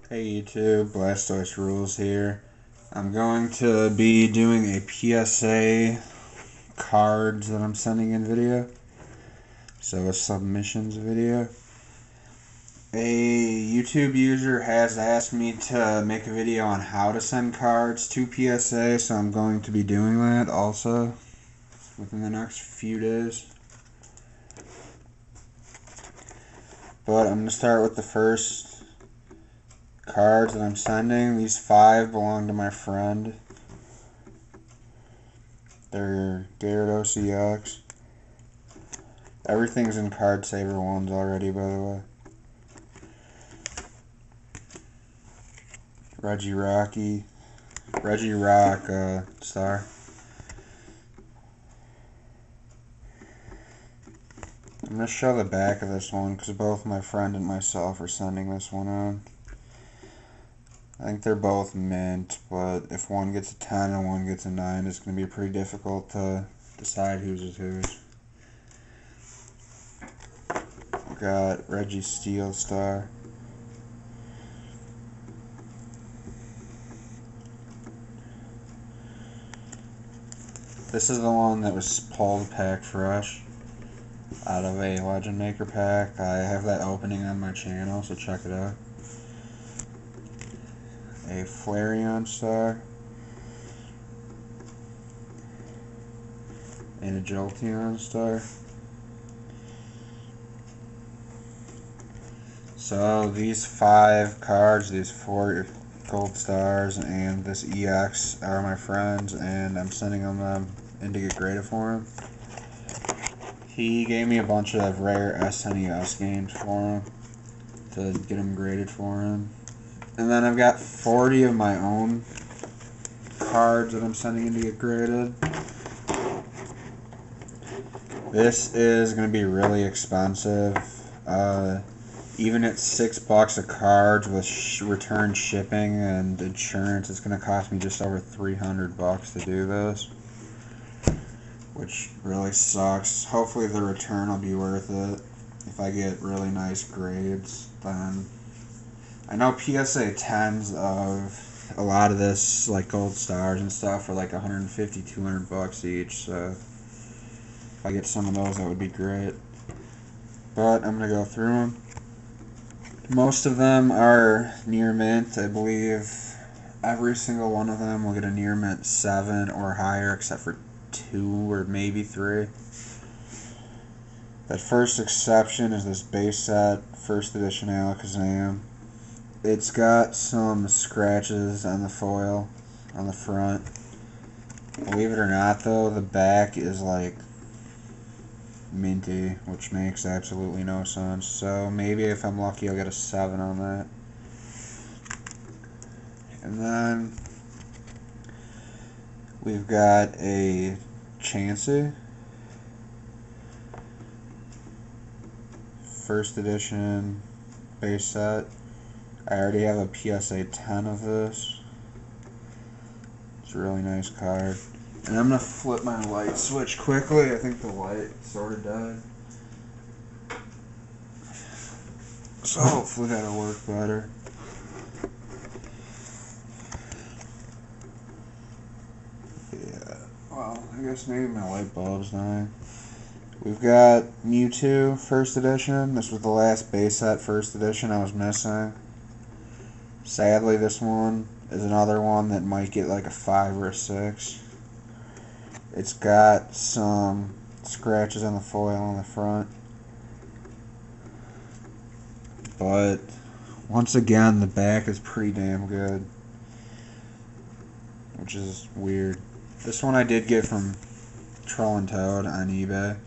Hey YouTube, Blastoise Rules here. I'm going to be doing a PSA cards that I'm sending in video. So a submissions video. A YouTube user has asked me to make a video on how to send cards to PSA, so I'm going to be doing that also within the next few days. But I'm going to start with the first cards that I'm sending. These 5 belong to my friend. They're Gyarados EX. Everything's in card saver ones already, by the way. Reggie Rock star. I'm going to show the back of this one because both my friend and myself are sending this one on. I think they're both mint, but if one gets a 10 and one gets a 9, it's going to be pretty difficult to decide whose is whose. I've got Reggie Steel Star. This is the one that was pulled pack fresh out of a Legend Maker pack. I have that opening on my channel, so check it out. A Flareon Star. And a Jolteon Star. So these 5 cards, these 4 gold stars, and this EX are my friends, and I'm sending them in to get graded for him. He gave me a bunch of rare SNES games for him to get them graded for him. And then I've got 40 of my own cards that I'm sending in to get graded. This is going to be really expensive. Even at $6 a card with return shipping and insurance, it's going to cost me just over $300 to do this, which really sucks. Hopefully the return will be worth it. If I get really nice grades, then I know PSA 10s of a lot of this, like gold stars and stuff, are like $150, $200 each. So if I get some of those, that would be great. But I'm gonna go through them. Most of them are near mint. I believe every single one of them will get a near mint 7 or higher, except for 2 or maybe 3. That first exception is this base set, first edition Alakazam. It's got some scratches on the foil on the front. Believe it or not, though, the back is like minty, which makes absolutely no sense. So maybe if I'm lucky, I'll get a 7 on that. And then we've got a Chansey, first edition base set. I already have a PSA 10 of this. It's a really nice card. And I'm going to flip my light switch quickly. I think the light sort of died. So hopefully that'll work better. Yeah, well, I guess maybe my light bulb's dying. We've got Mewtwo, first edition. This was the last base set first edition I was missing. Sadly, this one is another one that might get like a 5 or a 6. It's got some scratches on the foil on the front. But once again, the back is pretty damn good, which is weird. This one I did get from Troll and Toad on eBay.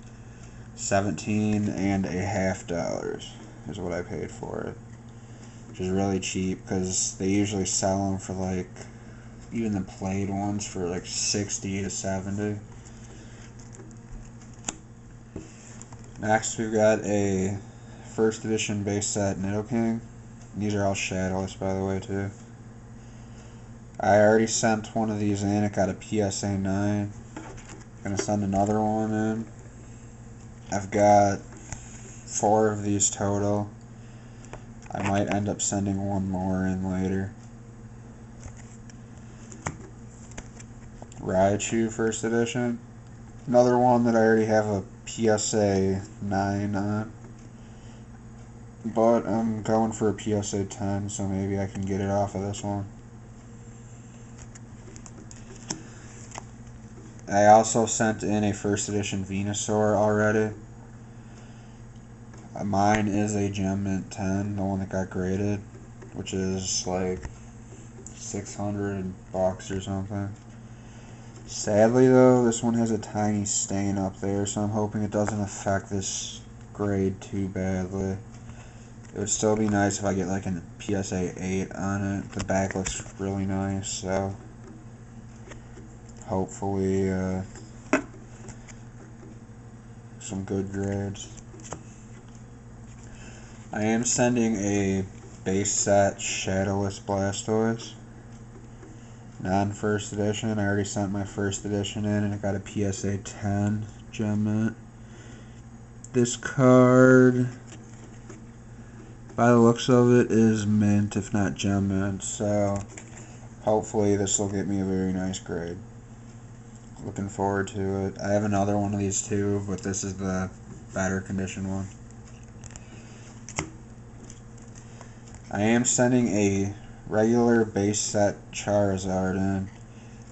$17.50 is what I paid for it, which is really cheap because they usually sell them for like, even the played ones for like 60 to 70. Next we've got a first edition base set Nidoking. These are all shadowless, by the way, too. I already sent one of these in. It got a PSA 9. Gonna send another one in. I've got 4 of these total. I might end up sending one more in later. Raichu first edition. Another one that I already have a PSA 9 on. But I'm going for a PSA 10, so maybe I can get it off of this one. I also sent in a first edition Venusaur already. Mine is a Gem Mint 10, the one that got graded, which is like $600 or something. Sadly though, this one has a tiny stain up there, so I'm hoping it doesn't affect this grade too badly. It would still be nice if I get like a PSA 8 on it. The back looks really nice, so hopefully some good grades. I am sending a base set Shadowless Blastoise. Non-first edition. I already sent my first edition in and I got a PSA 10 Gem Mint. This card, by the looks of it, is mint, if not Gem Mint, so hopefully this will get me a very nice grade. Looking forward to it. I have another one of these too, but this is the better condition one. I am sending a regular base set Charizard in.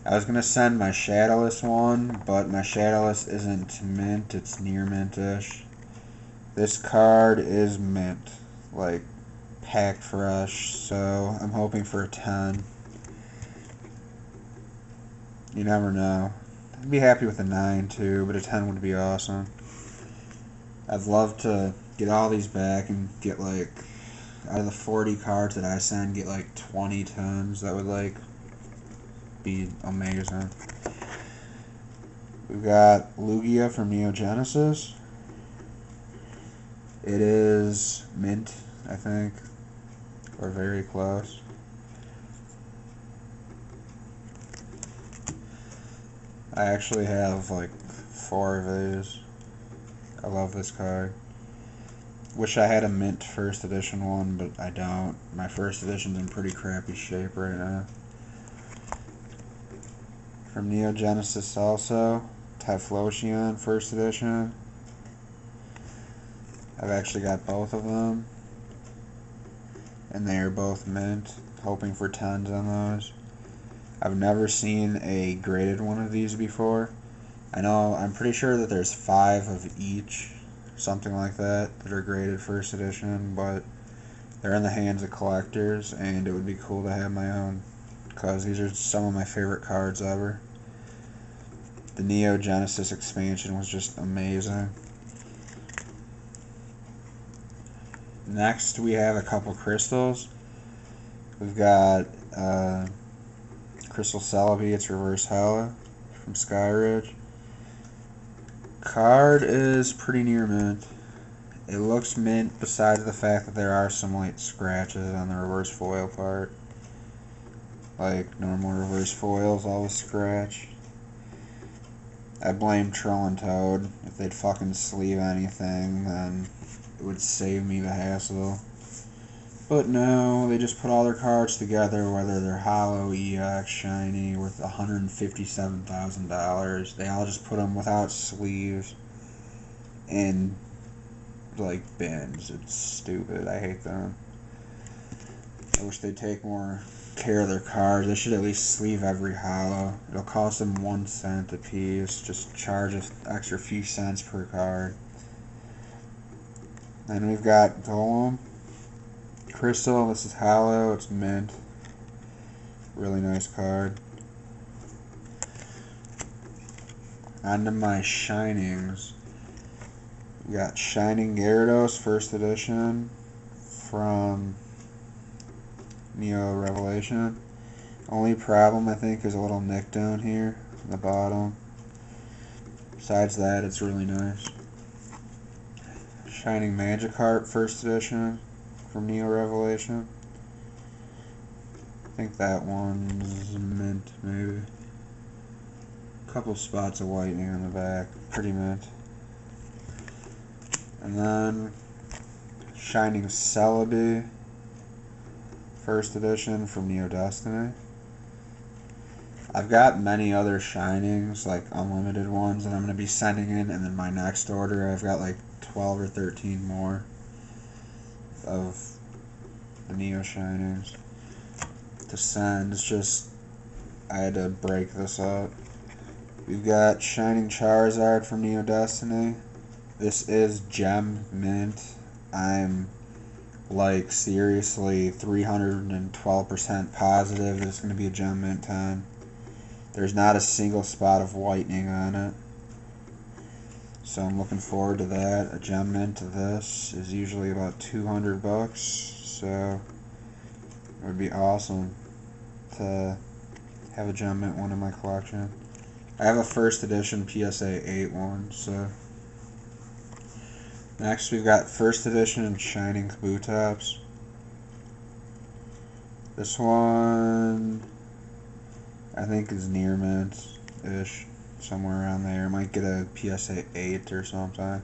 I was going to send my Shadowless one, but my Shadowless isn't mint, it's near mintish. This card is mint, like pack fresh, so I'm hoping for a 10. You never know. I'd be happy with a 9 too, but a 10 would be awesome. I'd love to get all these back and get like, out of the 40 cards that I send, get like 20 10s. That would like be amazing. We've got Lugia from Neo Genesis. It is mint, I think, or very close. I actually have like 4 of these. I love this card. Wish I had a mint first edition one, but I don't. My first edition's in pretty crappy shape right now. From Neo Genesis also, Typhlosion first edition. I've actually got both of them, and they are both mint. Hoping for 10s on those. I've never seen a graded one of these before. I'm pretty sure that there's 5 of each, something like that are graded first edition, but they're in the hands of collectors, and it would be cool to have my own, because these are some of my favorite cards ever. The Neo Genesis expansion was just amazing. Next we have a couple crystals. We've got Crystal Celebi, it's Reverse Holo from Skyridge. Card is pretty near mint. It looks mint besides the fact that there are some light scratches on the reverse foil part. Like normal reverse foils always scratch. I blame Trill and Toad. If they'd fucking sleeve anything, then it would save me the hassle. But no, they just put all their cards together, whether they're Holo, EX, Shiny, worth $157,000. They all just put them without sleeves in, like, bins. It's stupid. I hate them. I wish they'd take more care of their cards. They should at least sleeve every Holo. It'll cost them 1 cent a piece. Just charge an extra few cents per card. Then we've got Golem. Crystal, this is Holo, it's mint. Really nice card. On to my Shinings. We got Shining Gyarados, first edition, from Neo Revelation. Only problem, I think, is a little nick down here on the bottom. Besides that, it's really nice. Shining Magikarp, first edition, from Neo Revelation. I think that one's mint, maybe. A couple spots of whitening on the back, pretty mint. And then Shining Celebi, First edition from Neo Destiny. I've got many other shinings, like unlimited ones, that I'm going to be sending in, and then my next order, I've got like 12 or 13 more of the Neo shinings to send. It's just, I had to break this up. We've got Shining Charizard from Neo Destiny. This is Gem Mint. I'm like seriously 312% positive this is going to be a Gem Mint time. There's not a single spot of whitening on it. So I'm looking forward to that. A Gem Mint of this is usually about $200. So it would be awesome to have a Gem Mint one in my collection. I have a first edition PSA 8 one, so. Next we've got first edition Shining Kabutops. This one I think is near mint-ish, somewhere around there. Might get a PSA 8 or something.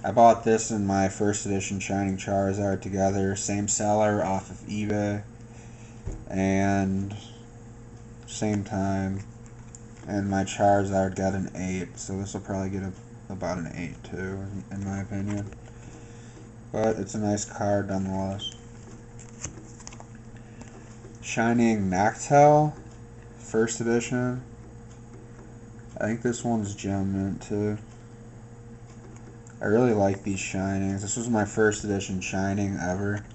I bought this and my first edition Shining Charizard together, same seller off of eBay, and same time. And my Charizard got an 8, so this will probably get about an 8 too, in my opinion. But it's a nice card nonetheless. Shining Noctowl, first edition. I think this one's Gem Mint too. I really like these shinings. This was my first edition shining ever.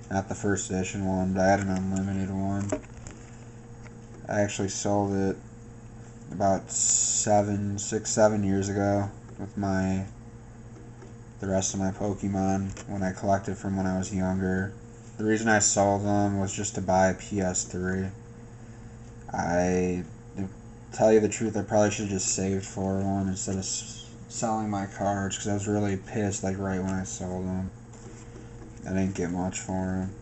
Not the first edition one, but I had an unlimited one. I actually sold it about 7 years ago with the rest of my Pokemon when I collected from when I was younger. The reason I sold them was just to buy a PS3. To tell you the truth, I probably should have just saved for one instead of selling my cards, because I was really pissed like right when I sold them. I didn't get much for them.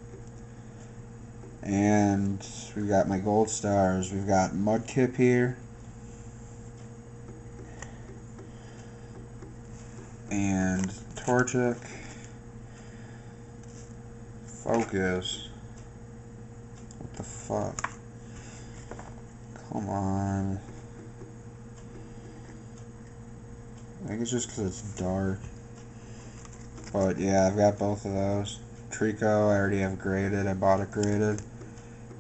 And we've got my gold stars. We've got Mudkip here. And Torchic. Focus. What the fuck? Come on. I think it's just because it's dark. But yeah, I've got both of those. Trico, I already have graded. I bought it graded.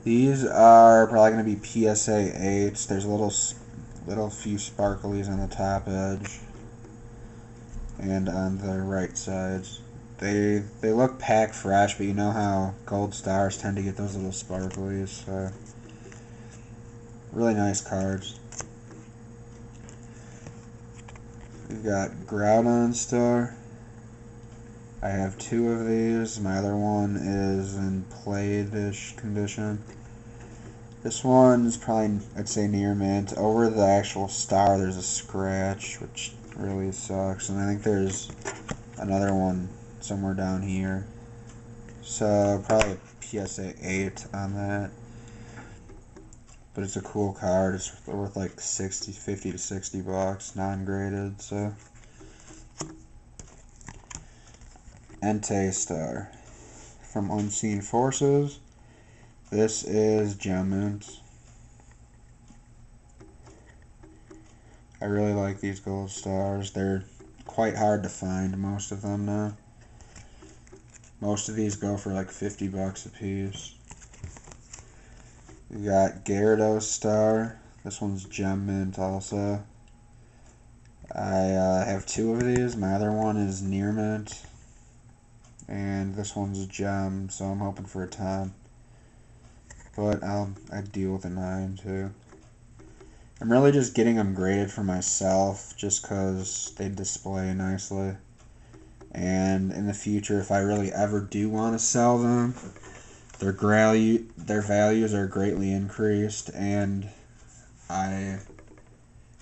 These are probably going to be PSA 8s. There's little few sparklies on the top edge and on the right sides. They look pack fresh, but you know how gold stars tend to get those little sparklies. So really nice cards. We've got Groudon Star. I have 2 of these. My other one is in played-ish condition. This one is probably, I'd say, near mint. Over the actual star, there's a scratch, which really sucks. And I think there's another one somewhere down here. So probably a PSA 8 on that. But it's a cool card. It's worth like 50 to 60 bucks, non-graded. So Entei Star from Unseen Forces. This is Gem Mint. I really like these gold stars. They're quite hard to find, most of them now. Most of these go for like 50 bucks a piece. We got Gyarados Star. This one's Gem Mint also. I have 2 of these. My other one is near mint. And this one's a gem, so I'm hoping for a 10. But I'd deal with a 9 too. I'm really just getting them graded for myself just because they display nicely. And in the future, if I really ever do want to sell them, their values are greatly increased, and I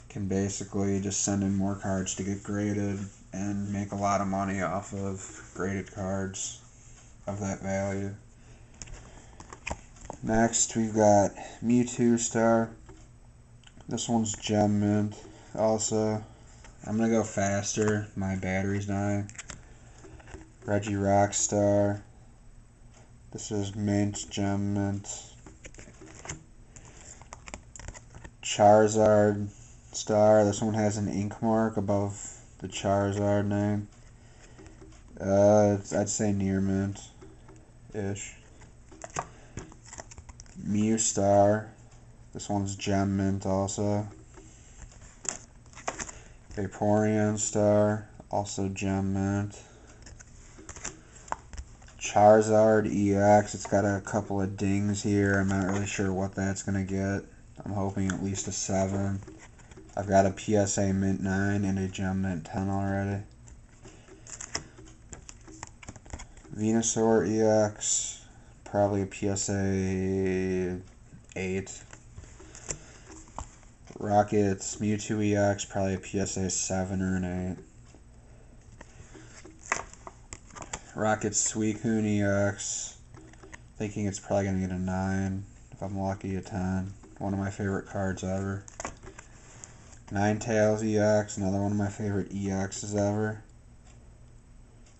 can basically just send in more cards to get graded and make a lot of money off of graded cards of that value. Next, we've got Mewtwo Star. This one's Gem Mint also. I'm going to go faster. My battery's dying. Regirock Star. This is mint, gem mint. Charizard star. This one has an ink mark above the Charizard name. I'd say near mint-ish. Mew star. This one's gem mint also. Vaporeon star. Also gem mint. Charizard EX. It's got a couple of dings here. I'm not really sure what that's going to get. I'm hoping at least a 7. I've got a PSA mint 9 and a gem mint 10 already. Venusaur EX. Probably a PSA 8. Rocket's Mewtwo EX. Probably a PSA 7 or an 8. Rocket's Suicune EX. Thinking it's probably going to get a 9. If I'm lucky, a 10. One of my favorite cards ever. Ninetales EX, another one of my favorite EXs ever.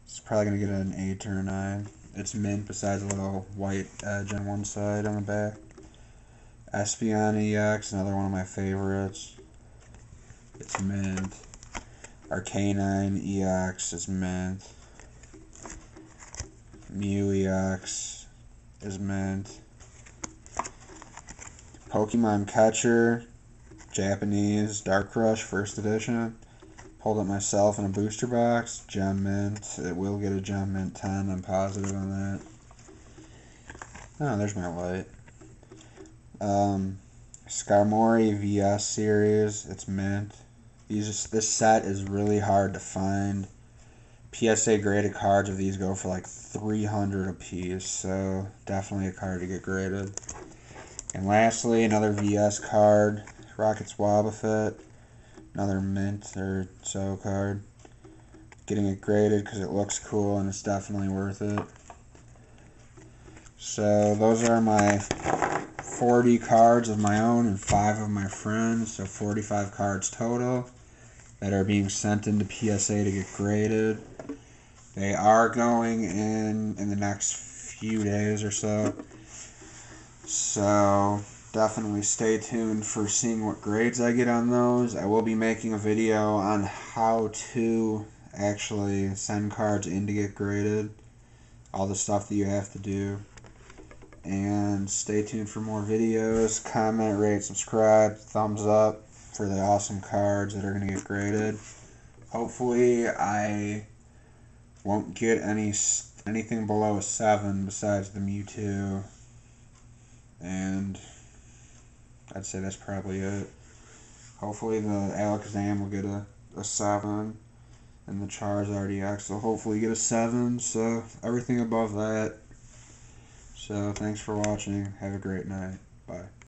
It's probably going to get an 8 or a 9. It's mint besides a little white edge on one side on the back. Espeon EX, another one of my favorites. It's mint. Arcanine EX is mint. Mew EX is mint. Pokemon Catcher, Japanese, Dark Rush, first edition. Pulled it myself in a booster box. Gem mint. It will get a gem mint 10. I'm positive on that. Oh, there's my light. Skarmory VS series. It's mint. This set is really hard to find. PSA graded cards of these go for like 300 a piece. So definitely a card to get graded. And lastly, another VS card, Rocket's Wobbuffet, another mint or so card. Getting it graded because it looks cool and it's definitely worth it. So those are my 40 cards of my own and 5 of my friends, so 45 cards total that are being sent into PSA to get graded. They are going in the next few days or so. So definitely stay tuned for seeing what grades I get on those. I will be making a video on how to actually send cards in to get graded. All the stuff that you have to do. And stay tuned for more videos. Comment, rate, subscribe, thumbs up for the awesome cards that are going to get graded. Hopefully I won't get anything below a 7 besides the Mewtwo. And I'd say that's probably it. Hopefully the Alakazam will get a 7. And the Charizard EX will hopefully get a 7. So everything above that. So thanks for watching. Have a great night. Bye.